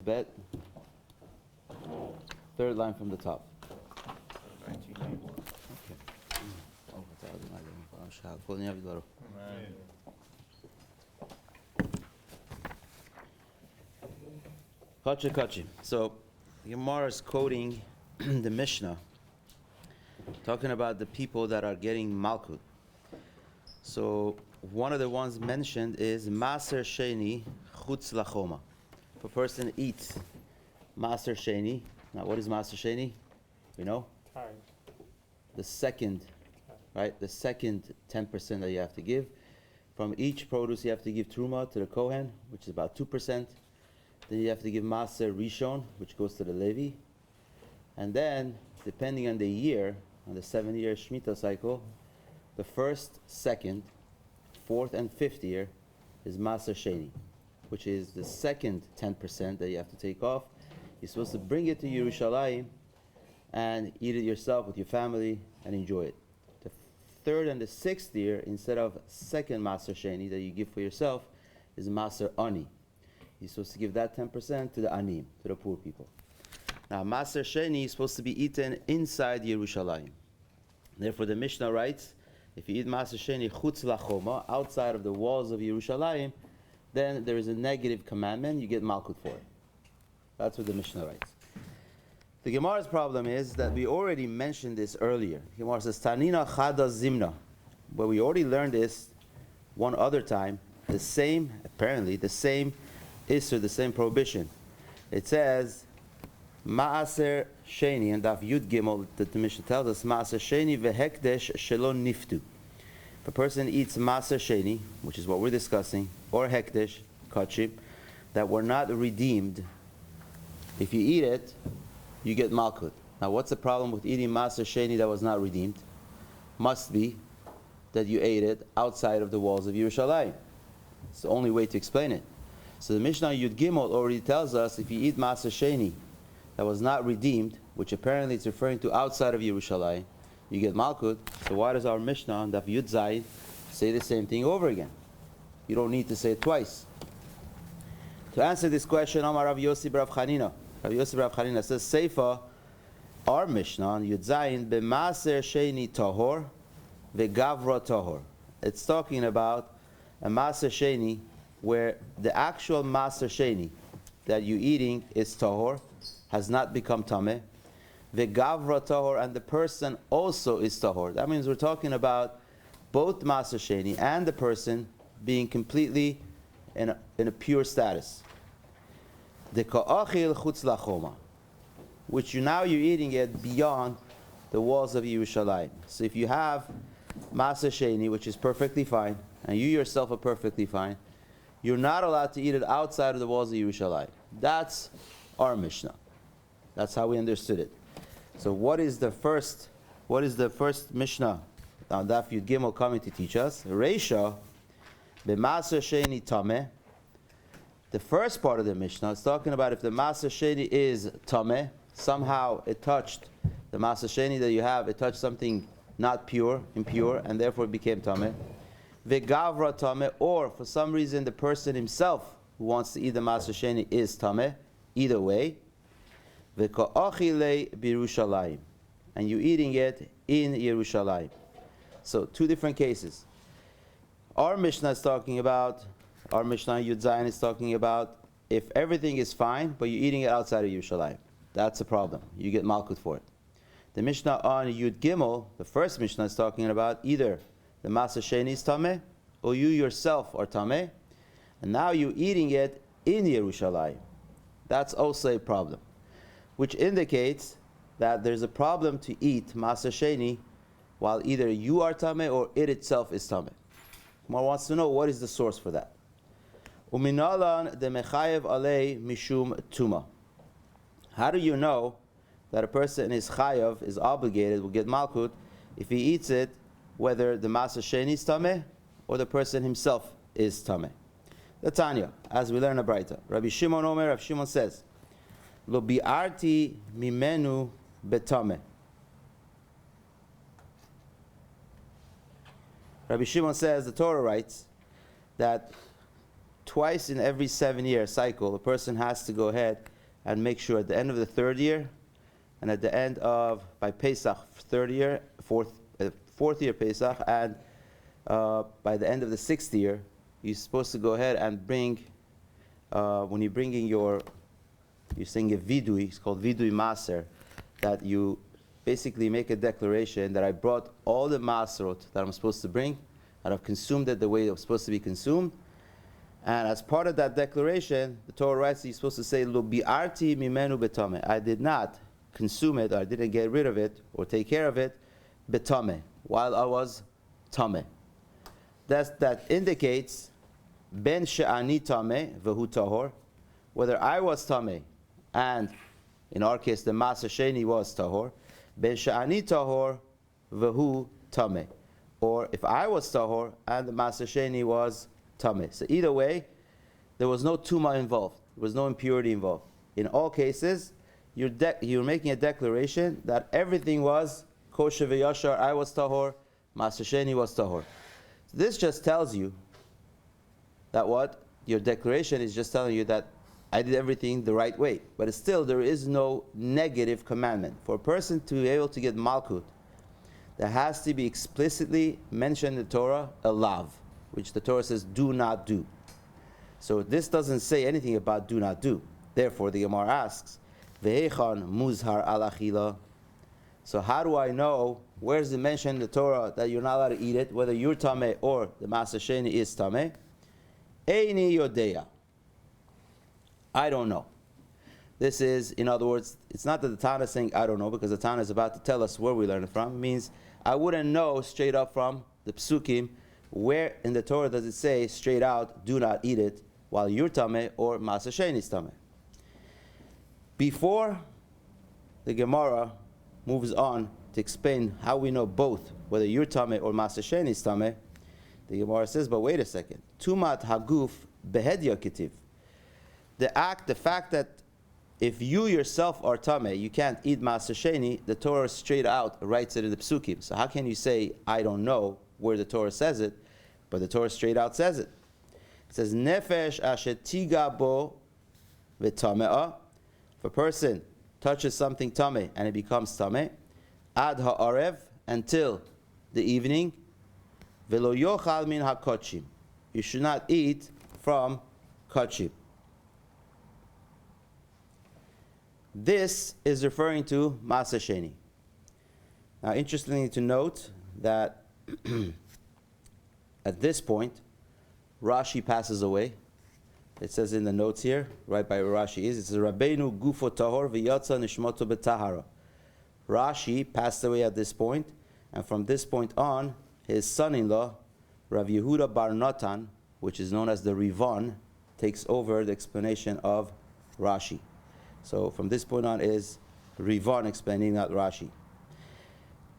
Bet. Third line from the top. 1991. Kachi. So, Gemara is quoting the Mishnah, talking about the people that are getting Malkut. So, one of the ones mentioned is Maser Sheni Chutz Lachoma. If a person eats Maser Sheni, now what is Maser Sheni? You know? The second, right? The second 10% that you have to give. From each produce you have to give Truma to the Kohen, which is about 2%. Then you have to give Maser Rishon, which goes to the Levi. And then, depending on the year, on the 7-year Shemitah cycle, the first, second, fourth, and fifth year is Maser Sheni, which is the second 10% that you have to take off. You're supposed to bring it to Yerushalayim and eat it yourself with your family and enjoy it. The third and the sixth year, instead of second Maser Sheni that you give for yourself, is Maser Ani. You're supposed to give that 10% to the Anim, to the poor people. Now, Maser Sheni is supposed to be eaten inside Yerushalayim. Therefore, the Mishnah writes, if you eat Maser Sheni Chutz Lachoma, outside of the walls of Yerushalayim, then there is a negative commandment, you get Malkut for it. That's what the Mishnah writes. The Gemara's problem is that we already mentioned this earlier. The Gemara says, Tanina Chada Zimna. But we already learned this one other time, the same Isser, the same prohibition. It says, Ma'aser Sheni, and Daf Yud Gimel, that the Mishnah tells us, Ma'aser Sheni vehekdesh shelo niftu. If a person eats Ma'aser Sheni, which is what we're discussing, or hekdesh, kachim, that were not redeemed, if you eat it, you get malkut. Now what's the problem with eating Ma'aser Sheni that was not redeemed? Must be that you ate it outside of the walls of Yerushalayim. It's the only way to explain it. So the Mishnah Yud Gimel already tells us if you eat Ma'aser Sheni that was not redeemed, which apparently it's referring to outside of Yerushalayim, you get Malkut. So why does our Mishnah on Daf Yud Zayin say the same thing over again? You don't need to say it twice. To answer this question, Amar Rav Yossi Rav Chanina. Rav Yossi Rav Chanina says, Seifa, our Mishnah on Yud Zayin, B'Ma'aser Sheni Tahor, V'Gavra Tahor. It's talking about a Ma'aser Sheni where the actual Ma'aser Sheni that you're eating is Tahor, has not become Tameh. The Gavra Tahor, and the person also is Tahor. That means we're talking about both Ma'aser Sheni and the person being completely in a pure status. The Ka'achil Chutz Lachoma, which you're eating it beyond the walls of Yerushalayim. So if you have Ma'aser Sheni, which is perfectly fine, and you yourself are perfectly fine, you're not allowed to eat it outside of the walls of Yerushalayim. That's our Mishnah. That's how we understood it. So what is the first Mishnah on Daf Yud Gimel coming to teach us? Reisha, b'Ma'aser Sheni Tameh. The first part of the Mishnah is talking about if the Ma'aser Sheni is Tameh, somehow it touched the Ma'aser Sheni that you have, it touched something not pure, impure, and therefore it became Tameh. V'Gavra Tameh, or for some reason the person himself who wants to eat the Ma'aser Sheni is Tameh. Either way, V'Ka'achile b'Yerushalayim, and you're eating it in Yerushalayim. So two different cases. Our Mishnah is talking about, our Mishnah Yud Zayin is talking about if everything is fine, but you're eating it outside of Yerushalayim. That's a problem. You get Malkut for it. The Mishnah on Yud Gimel, the first Mishnah, is talking about either the Ma'aser Sheni is Tameh, or you yourself are Tameh, and now you're eating it in Yerushalayim. That's also a problem, which indicates that there's a problem to eat Ma'aser Sheni while either you are Tameh or it itself is Tameh. Gemara wants to know what is the source for that. Uminalan de mechayev alei mishum tuma. How do you know that a person is chayav, is obligated, will get malkut if he eats it, whether the Ma'aser Sheni is Tameh or the person himself is Tameh? The Tanya, as we learn a Braita. Rabbi Shimon Omer, Rabbi Shimon says, Lo bi'arti mimenu betameh. Rabbi Shimon says, the Torah writes that twice in every 7-year cycle, a person has to go ahead and make sure at the end of the third year, and at the end of, by Pesach, fourth year Pesach, and by the end of the 6th year, you're supposed to go ahead and bring, when you're bringing you're saying a vidui, it's called vidui maser, that you basically make a declaration that I brought all the maserot that I'm supposed to bring, and I've consumed it the way it was supposed to be consumed. And as part of that declaration, the Torah writes that you're supposed to say, Lo bi'arti mimenu betame. I did not consume it, or I didn't get rid of it, or take care of it, betame, while I was tame. That indicates ben she'ani tame v'hu tahor, whether I was tame, and in our case the Maser Sheni was tahor, ben she'ani tahor v'hu tame, or if I was tahor and the Maser Sheni was tame. So either way, there was no tuma involved, there was no impurity involved. In all cases, you're making a declaration that everything was kosher v'yashar. I was tahor, Maser Sheni was tahor. So this just tells you that what? Your declaration is just telling you that I did everything the right way. But still, there is no negative commandment. For a person to be able to get malkut, there has to be explicitly mentioned in the Torah a lav, which the Torah says do not do. So this doesn't say anything about do not do. Therefore, the Gemara asks, Ve'echan muzhar al achila. So how do I know, where's the mention in the Torah that you're not allowed to eat it, whether you're tameh or the Maser Sheni is tameh? Eini yodeya. I don't know. This is, in other words, it's not that the Tana is saying I don't know, because the Tana is about to tell us where we learn it from. It means I wouldn't know straight up from the psukim where in the Torah does it say straight out, do not eat it while you're tameh or Maser Sheni is tameh. Before the Gemara moves on to explain how we know both, whether you're tameh or Maser Sheni is tameh, the Gemara says, but wait a second. Tumat haguf behedya kitiv. The fact that if you yourself are tameh, you can't eat Maser Sheni, the Torah straight out writes it in the psukim. So how can you say, I don't know where the Torah says it, but the Torah straight out says it? It says, Nefesh asher tiga bo v'tame'ah. If a person touches something tameh and it becomes tameh, ad ha'arev, until the evening, velo yochal min ha'kochim. You should not eat from kochim. This is referring to Maser Sheni. Now, interestingly to note that at this point, Rashi passes away. It says in the notes here, right by where Rashi is, it says, Rabbeinu gufo tahor v'yatza nishmoto betahara. Rashi passed away at this point, and from this point on, his son-in-law, Rav Yehuda bar Natan, which is known as the Rivan, takes over the explanation of Rashi. So from this point on is Rivan explaining that Rashi.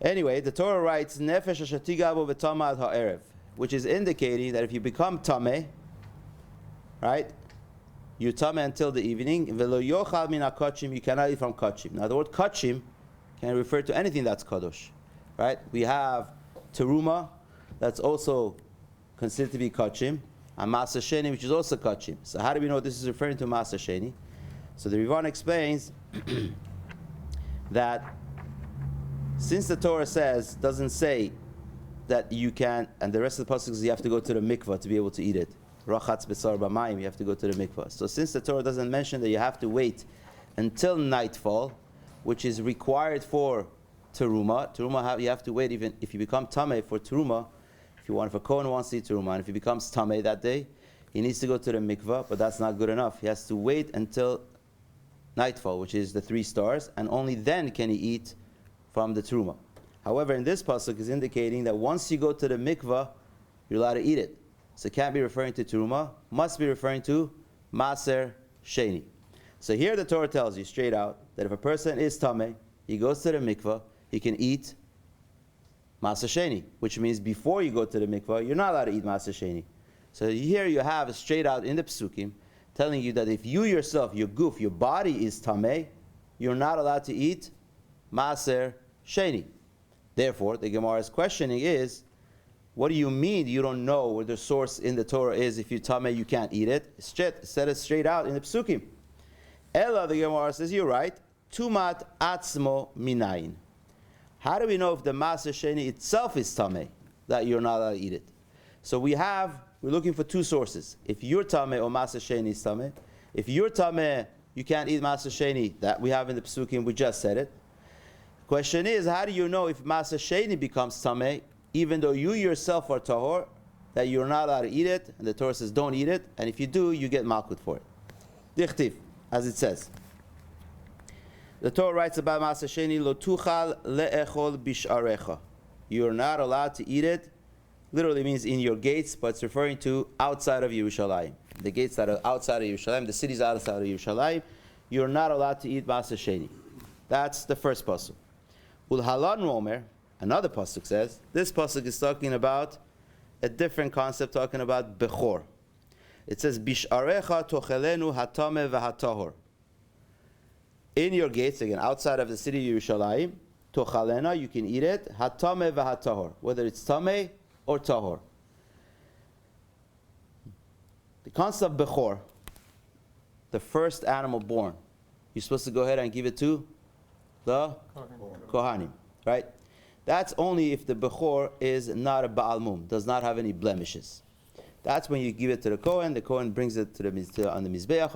Anyway, the Torah writes, Nefesh asher tiga bo v'tama ad ha'erev, which is indicating that if you become tameh, right, you're tameh until the evening, v'lo yochal min ha'kochim, you cannot eat from kochim. Now the word kochim can refer to anything that's kadosh, right? We have teruma, that's also considered to be kochim, and Maser Sheni, which is also kochim. So how do we know this is referring to Maser Sheni? So the Rivan explains that since the Torah doesn't say that you can, and the rest of the pasuk you have to go to the mikvah to be able to eat it. Rachatz b'sar b'mayim, you have to go to the mikvah. So since the Torah doesn't mention that you have to wait until nightfall, which is required for teruma, you have to wait even if you become tameh for teruma. If a Kohen wants to eat teruma, and if he becomes tameh that day, he needs to go to the mikvah, but that's not good enough. He has to wait until nightfall, which is the 3 stars, and only then can he eat from the teruma. However, in this pasuk is indicating that once you go to the mikvah, you're allowed to eat it. So it can't be referring to teruma, must be referring to Maser Sheni. So here the Torah tells you straight out that if a person is tameh, he goes to the mikvah, he can eat Maser Sheni, which means before you go to the mikvah, you're not allowed to eat Maser Sheni. So here you have straight out in the psukim telling you that if you yourself, your goof, your body is tameh, you're not allowed to eat Maser Sheni. Therefore, the Gemara's questioning is, what do you mean you don't know where the source in the Torah is? If you're tameh, you can't eat it. It said it straight out in the psukim. Ella, the Gemara says, you're right. Tumat atzmo minayin. How do we know if the Maaser Sheni itself is tameh, that you're not allowed to eat it? So we're looking for two sources. If you're tameh or Maaser Sheni is tameh. If you're tameh, you can't eat Maaser Sheni, that we have in the Pesukim, we just said it. Question is, how do you know if Maaser Sheni becomes tameh, even though you yourself are tahor, that you're not allowed to eat it, and the Torah says don't eat it, and if you do, you get malkut for it. Dichtiv, as it says. The Torah writes about Maaser Sheni, lo tuchal le'echol bisharecha. You're not allowed to eat it. Literally means in your gates, but it's referring to outside of Yerushalayim. The gates that are outside of Yerushalayim, the cities outside of Yerushalayim, you're not allowed to eat Maaser Sheni. That's the first pasuk. Ulhalan Omer, another pasuk says, this pasuk is talking about a different concept, talking about Bechor. It says, Bisharecha tochelenu hatame v'hatahor. In your gates, again, outside of the city of Yerushalayim, tochalena, you can eat it, hatame v'hatahor, whether it's tameh or tahor. The concept of Bechor, the first animal born, you're supposed to go ahead and give it to the Kohanim, right? That's only if the Bechor is not a Baal Mum, does not have any blemishes. That's when you give it to the Kohen brings it to the on the Mizbeach,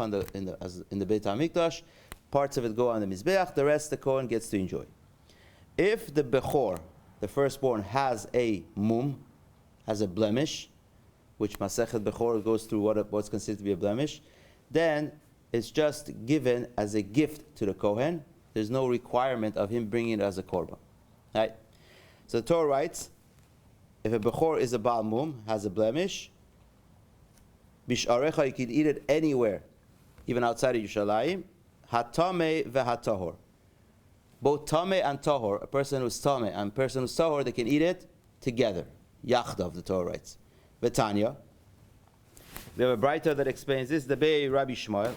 in the Beit HaMikdash. Parts of it go on the Mizbeach, the rest the Kohen gets to enjoy. If the Bechor, the firstborn, has a Mum, has a blemish, which Masechet Bechor goes through what's considered to be a blemish, then it's just given as a gift to the Kohen. There's no requirement of him bringing it as a korban. Right? So the Torah writes, if a Bechor is a Baal Mum, has a blemish, Bisharecha, you can eat it anywhere, even outside of Yerushalayim, Hatame vehatahor. Both Tameh and Tahor, a person who's Tameh and a person who's Tahor, they can eat it together. Yachdav, the Torah writes. Betanya, we have a brighter that explains this, the Bei Rabbi Shmuel,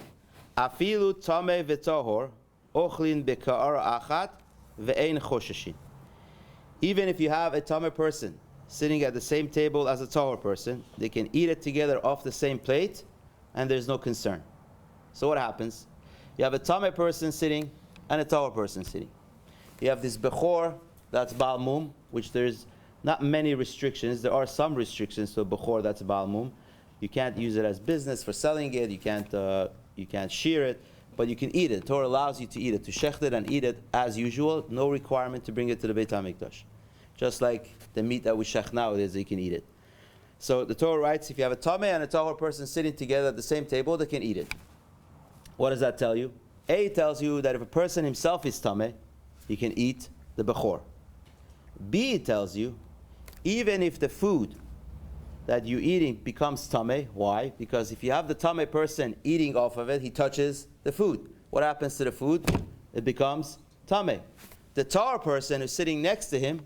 Afilu Tameh veTahor, Ochlin beka'ar achat, ve'ein chosheshin. Even if you have a Tameh person sitting at the same table as a Tahor person, they can eat it together off the same plate, and there's no concern. So what happens? You have a Tameh person sitting and a Tahor person sitting. You have this Bechor, that's Baal Mum, which there's not many restrictions. There are some restrictions to a Bechor that's Baal Mum. You can't use it as business for selling it. You can't shear it, but you can eat it. The Torah allows you to eat it, to shecht it and eat it as usual. No requirement to bring it to the Beit HaMikdash. Just like the meat that we shech nowadays, you can eat it. So the Torah writes, if you have a Tameh and a Tahor person sitting together at the same table, they can eat it. What does that tell you? A, it tells you that if a person himself is Tameh, he can eat the Bechor. B, it tells you, even if the food that you're eating becomes Tameh, why? Because if you have the Tameh person eating off of it, he touches the food. What happens to the food? It becomes Tameh. The Tahor person who's sitting next to him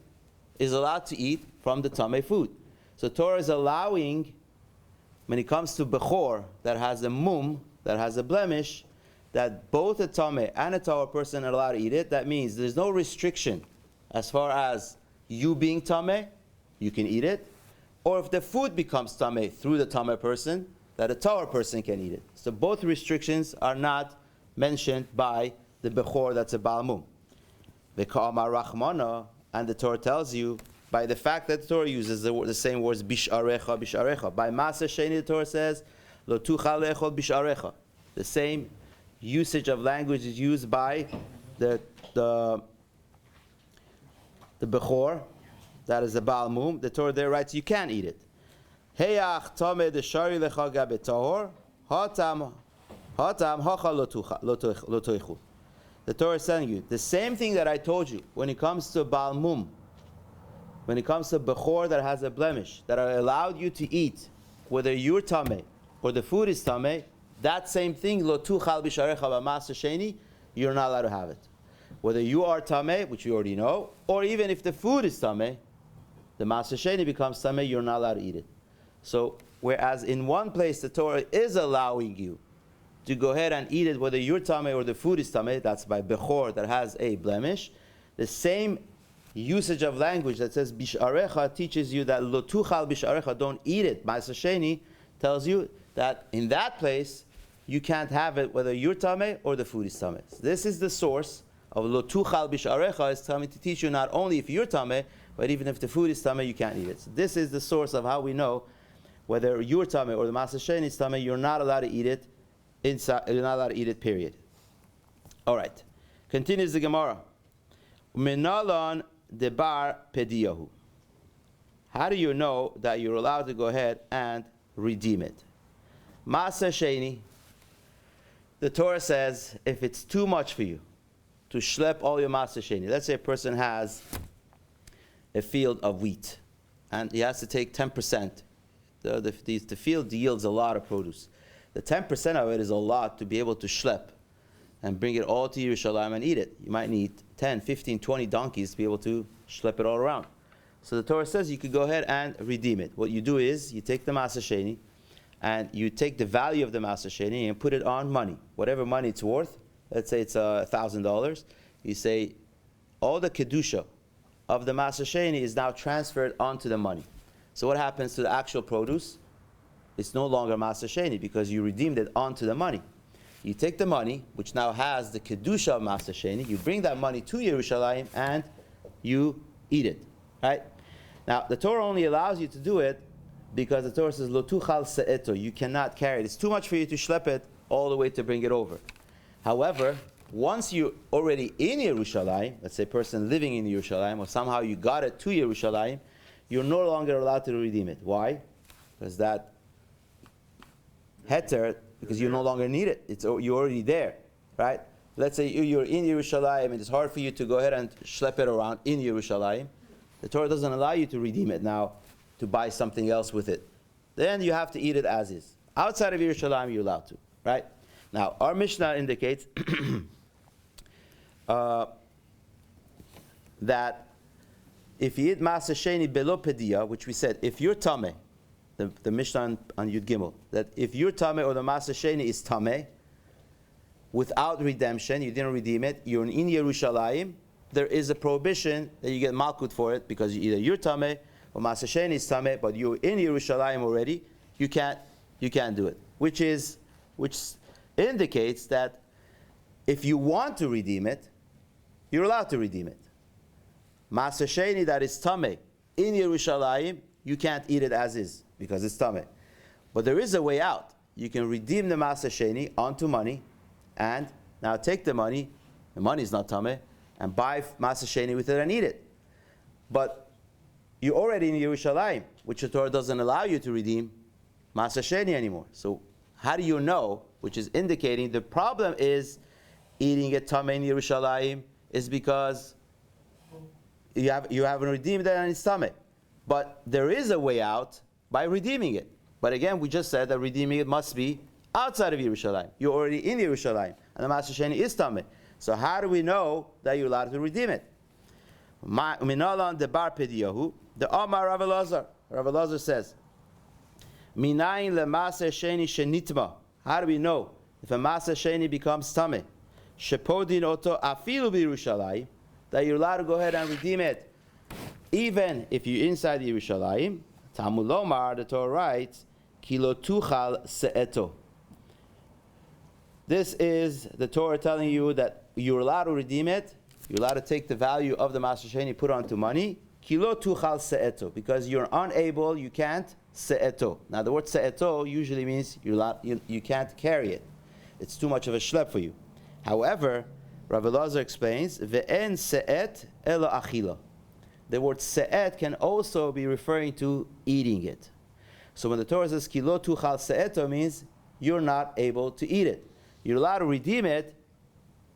is allowed to eat from the Tameh food. So Torah is allowing, when it comes to Bechor that has a mum, that has a blemish, that both a Tameh and a Tahor person are allowed to eat it. That means there's no restriction as far as you being Tameh, you can eat it. Or if the food becomes Tameh through the Tameh person, that a Tahor person can eat it. So both restrictions are not mentioned by the Bechor that's a Baal Mum. The Ka'amar Rachmana, and the Torah tells you, by the fact that the Torah uses the same words, Bisharecha, Bisharecha. By Maaser Sheni, the Torah says, Lo tuchal le'echol Bisharecha. The same usage of language is used by the Bechor, that is the Baal Mum. The Torah there writes, you can eat it. Heyach tameh deshari lecha gabe tahor, hatam hacha lo toichu. The Torah is telling you, the same thing that I told you when it comes to Baal Mum, when it comes to Bechor that has a blemish, that are allowed you to eat, whether you're Tameh or the food is Tameh, that same thing, lo tuchal bisharecha b'Maaser Sheni, you're not allowed to have it. Whether you are Tameh, which you already know, or even if the food is Tameh, the Maaser Sheni becomes Tameh, you're not allowed to eat it. So, whereas in one place the Torah is allowing you to go ahead and eat it, whether you're Tameh or the food is Tameh, that's by Bechor that has a blemish, the same usage of language that says Bisharecha teaches you that lo tuchal Bisharecha, don't eat it. Maaser Sheni tells you that in that place, you can't have it whether you're tameh or the food is tameh. So this is the source of lo tuchal b'sharecha, is telling me to teach you not only if you're tameh, but even if the food is tameh, you can't eat it. So this is the source of how we know whether you're tameh or the Masechet Sheni is tameh, you're not allowed to eat it inside, you're not allowed to eat it, period. All right. Continues the Gemara. Minalan debar pediyahu. How do you know that you're allowed to go ahead and redeem it? Masechet Sheni, the Torah says, if it's too much for you to schlep all your Masechet Sheni, let's say a person has a field of wheat and he has to take 10%. The field yields a lot of produce. The 10% of it is a lot to be able to schlep and bring it all to Yerushalayim and eat it. You might need 10, 15, 20 donkeys to be able to schlep it all around. So the Torah says you could go ahead and redeem it. What you do is you take the Masechet Sheni and you take the value of the Masechet Sheni and put it on money. Whatever money it's worth, let's say it's $1,000, you say all the Kedusha of the Masechet Sheni is now transferred onto the money. So what happens to the actual produce? It's no longer Masechet Sheni because you redeemed it onto the money. You take the money, which now has the Kedusha of Masechet Sheni, you bring that money to Yerushalayim and you eat it. Right? Now, the Torah only allows you to do it because the Torah says, Lo tuchal se'eto, you cannot carry it. It's too much for you to schlep it all the way to bring it over. However, once you're already in Yerushalayim, let's say a person living in Yerushalayim, or somehow you got it to Yerushalayim, you're no longer allowed to redeem it. Why? Because that heter, because you no longer need it. You're already there, right? Let's say you're in Yerushalayim and it's hard for you to go ahead and schlep it around in Yerushalayim. The Torah doesn't allow you to redeem it now, to buy something else with it. Then you have to eat it as is. Outside of Yerushalayim, you're allowed to, right? Now, our Mishnah indicates that if you eat Masechet Sheni belo pediya, which we said, if you're tameh, the Mishnah on Yud Gimel, that if you're tameh or the Masechet Sheni is tameh, without redemption, you didn't redeem it, you're in Yerushalayim, there is a prohibition that you get Malkut for it, because either you're tameh or Masechet Sheni is tameh, but you're in Yerushalayim already, you can't do it. Which indicates that if you want to redeem it, you're allowed to redeem it. Masechet Sheni that is tameh in Yerushalayim, you can't eat it as is because it's tameh. But there is a way out. You can redeem the Masechet Sheni onto money, and now take the money is not tameh, and buy Masechet Sheni with it and eat it. But you're already in Yerushalayim, which the Torah doesn't allow you to redeem Masechet Sheni anymore. So how do you know? Which is indicating the problem is eating it tameh in Yerushalayim is because you haven't redeemed it and it's tameh. But there is a way out by redeeming it. But again, we just said that redeeming it must be outside of Yerushalayim. You're already in Yerushalayim, and the Masechet Sheni is tameh. So how do we know that you're allowed to redeem it? Minalan debar pediyahu, the Amar Rav Elazar. Rav Elazar says, Minayin leMasechet Sheni shenitma. How do we know if a Masechet Sheni becomes tameh? Shepodin oto afilu b'Yerushalayim, that you're allowed to go ahead and redeem it, even if you're inside Yerushalayim. Talmud Lomar, the Torah writes, Kilo tuchal se'eto. This is the Torah telling you that you're allowed to redeem it. You're allowed to take the value of the Masechet Sheni, put it onto money. Kilo tuchal se'eto, because you're unable, you can't se'eto. Now the word se'eto usually means you can't carry it. It's too much of a schlep for you. However, Rav Elazar explains, Ve'en se'et ela achila. The word se'et can also be referring to eating it. So when the Torah says kilo tuchal se'eto, means you're not able to eat it. You're allowed to redeem it,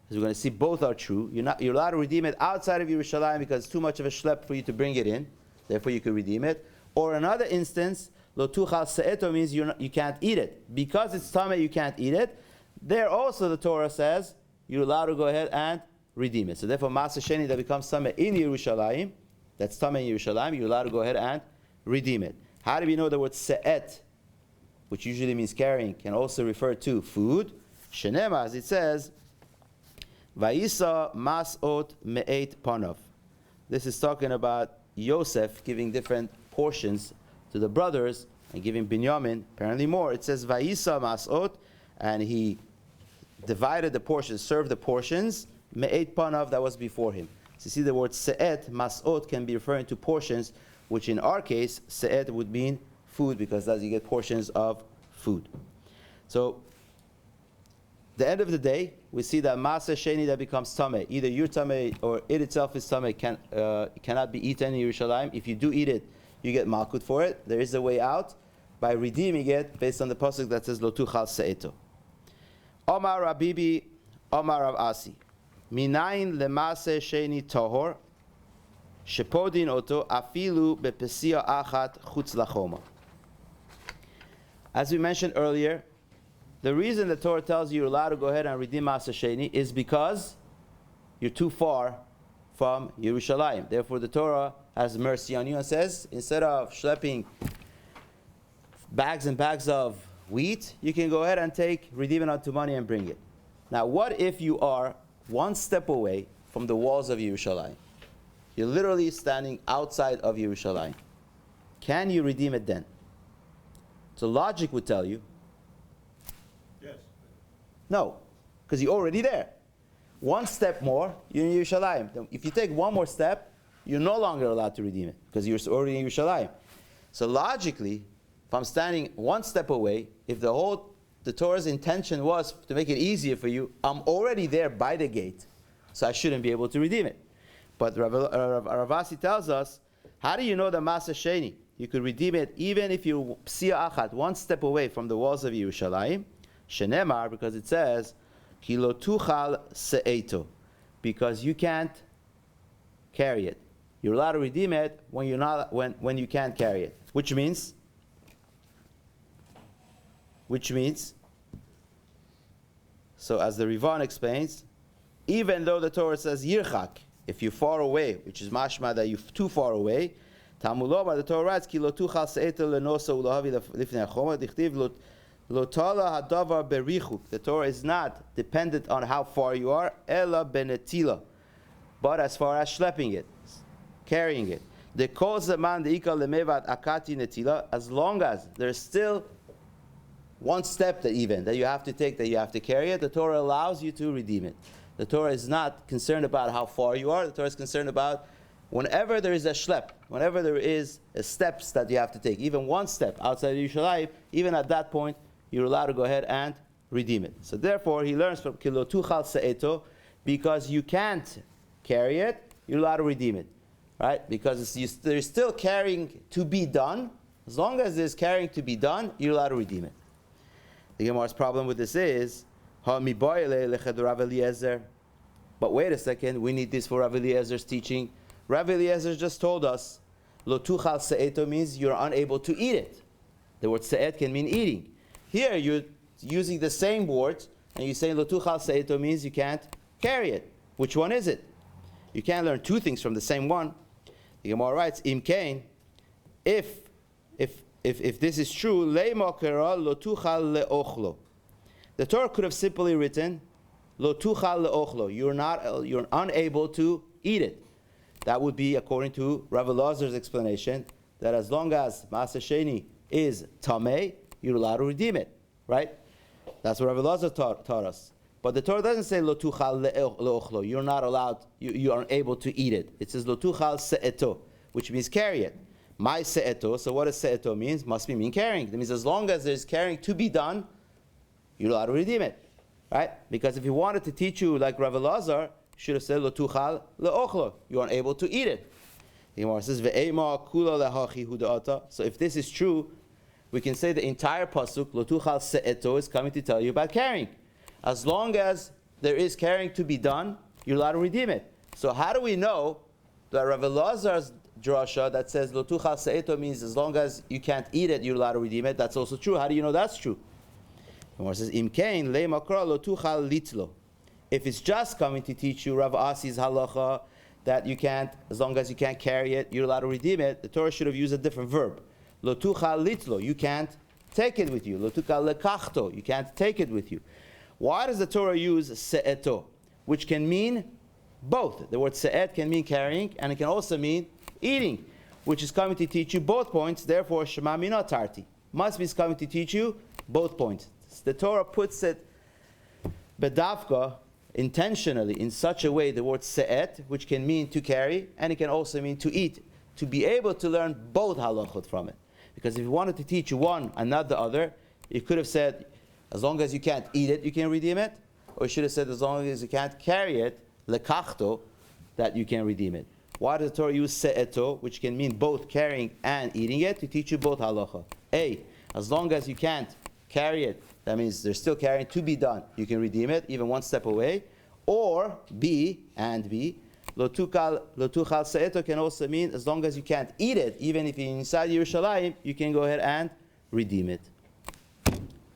as we're going to see both are true. You're allowed to redeem it outside of Yerushalayim because it's too much of a schlep for you to bring it in. Therefore you can redeem it. Or another instance, lo tuchal se'eto means you can't eat it. Because it's tameh, you can't eat it. There also the Torah says you're allowed to go ahead and redeem it. So therefore Masechet Sheni that becomes tameh in Yerushalayim, that's tameh in Yerushalayim, you're allowed to go ahead and redeem it. How do we know the word se'et, which usually means carrying, can also refer to food? Shenema, as it says, Vayisa masot me'et panav. This is talking about Yosef giving different portions to the brothers and giving Binyamin apparently more. It says Vayisa masot, and he divided the portions, served the portions, me'et panav, that was before him. So you see the word se'et, mas'ot, can be referring to portions, which in our case, se'et would mean food, because as you get portions of food. So, the end of the day, we see that Maaseh Sheni that becomes Tameh. Either your Tameh or it itself is Tameh, cannot be eaten in Yerushalayim. If you do eat it, you get Malkut for it. There is a way out by redeeming it based on the pasuk that says Lo tuchal se'eto. Omar Rabibi, Omar Rav Asi. Minayin leMaaseh Sheni Tahor, Shepodin Oto, Afilu bePesia Achat Chutz Lachoma. As we mentioned earlier, the reason the Torah tells you you're allowed to go ahead and redeem Maaseh Sheni is because you're too far from Yerushalayim. Therefore, the Torah has mercy on you and says, instead of schlepping bags and bags of wheat, you can go ahead and redeem it onto money and bring it. Now, what if you are one step away from the walls of Yerushalayim? You're literally standing outside of Yerushalayim. Can you redeem it then? So logic would tell you, Yes. no, because you're already there. One step more, you're in Yerushalayim. If you take one more step, you're no longer allowed to redeem it, because you're already in Yerushalayim. So logically, if I'm standing one step away, if the Torah's intention was to make it easier for you, I'm already there by the gate, so I shouldn't be able to redeem it. But Rav Asi tells us, how do you know the Maaseh Sheni? You could redeem it even if you're Psia Achat, one step away from the walls of Yerushalayim. Shenemar, because it says, Ki lo tuchal se'eto, because you can't carry it. You're allowed to redeem it when when you can't carry it. Which means, so as the Rivan explains, even though the Torah says Yirchak, if you're far away, which is mashma that you're too far away, Tamulobar, the Torah writes, Ki lo tuchal se'eto lenosa ulahavi lifnei achoma, dichtiv lo tala hadavar berichuk. The Torah is not dependent on how far you are, ela benetila, but as far as schlepping it, carrying it. The kol zaman deika lemevat akati netila, as long as there's still one step that you have to take, that you have to carry it, the Torah allows you to redeem it. The Torah is not concerned about how far you are. The Torah is concerned about whenever there is a schlep, whenever there is steps that you have to take, even one step outside of Yerushalayim, even at that point, you're allowed to go ahead and redeem it. So therefore, he learns from Kilo Tuchal Se'eto, because you can't carry it, you're allowed to redeem it. Right? Because there's still carrying to be done. As long as there's carrying to be done, you're allowed to redeem it. The Gemara's problem with this is, but wait a second, we need this for Rav Eliezer's teaching. Rav Eliezer just told us, Lo tuchal se'eto means you're unable to eat it. The word se'et can mean eating. Here you're using the same word, and you're saying Lo tuchal se'eto means you can't carry it. Which one is it? You can't learn two things from the same one. The Gemara writes, Im kain, if this is true, Leima kera lo tuchal le'ochlo. The Torah could have simply written, Lo tuchal le'ochlo. You're unable to eat it. That would be according to Rav Elazar's explanation, that as long as Maaseh Sheni is tameh, you're allowed to redeem it, right? That's what Rav Elazar taught us. But the Torah doesn't say Lo tuchal le'ochlo. You're not allowed, you aren't able to eat it. It says Lo tuchal se'eto, which means carry it. My se'eto, so what does se'eto means? Must be mean carrying. That means as long as there's carrying to be done, you're allowed to redeem it, right? Because if he wanted to teach you like Rav Elazar, should have said Lo tuchal le'ochlo. You aren't able to eat it. The Gemara says Ve'ema kula lehachi huda'ata. So if this is true, we can say the entire pasuk Lo tuchal se'eto is coming to tell you about carrying. As long as there is carrying to be done, you're allowed to redeem it. So how do we know that Rav Elazar's drasha that says Lo tuchal se'eto means as long as you can't eat it, you're allowed to redeem it? That's also true. How do you know that's true? The Gemara says Im kain le'makra lo tuchal litlo. If it's just coming to teach you Rav Asi's halacha that you can't, as long as you can't carry it, you're allowed to redeem it, the Torah should have used a different verb. Lo tuchal litlo, you can't take it with you. Lo tuchal lekachto, you can't take it with you. Why does the Torah use se'eto, which can mean both? The word se'et can mean carrying, and it can also mean eating, which is coming to teach you both points. Therefore, shema mina tarti must be coming to teach you both points. The Torah puts it bedavka, intentionally, in such a way, the word se'et, which can mean to carry, and it can also mean to eat, to be able to learn both halachot from it. Because if you wanted to teach one and not the other, you could have said, as long as you can't eat it, you can redeem it. Or you should have said, as long as you can't carry it, lekachto, that you can redeem it. Why does the Torah use se'eto, which can mean both carrying and eating it, to teach you both halacha? A, as long as you can't carry it, that means there's still carrying to be done, you can redeem it, even one step away. Or B, and B, lo tuchal se'eto can also mean as long as you can't eat it, even if you're inside Yerushalayim, you can go ahead and redeem it.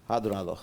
Hadron aloch.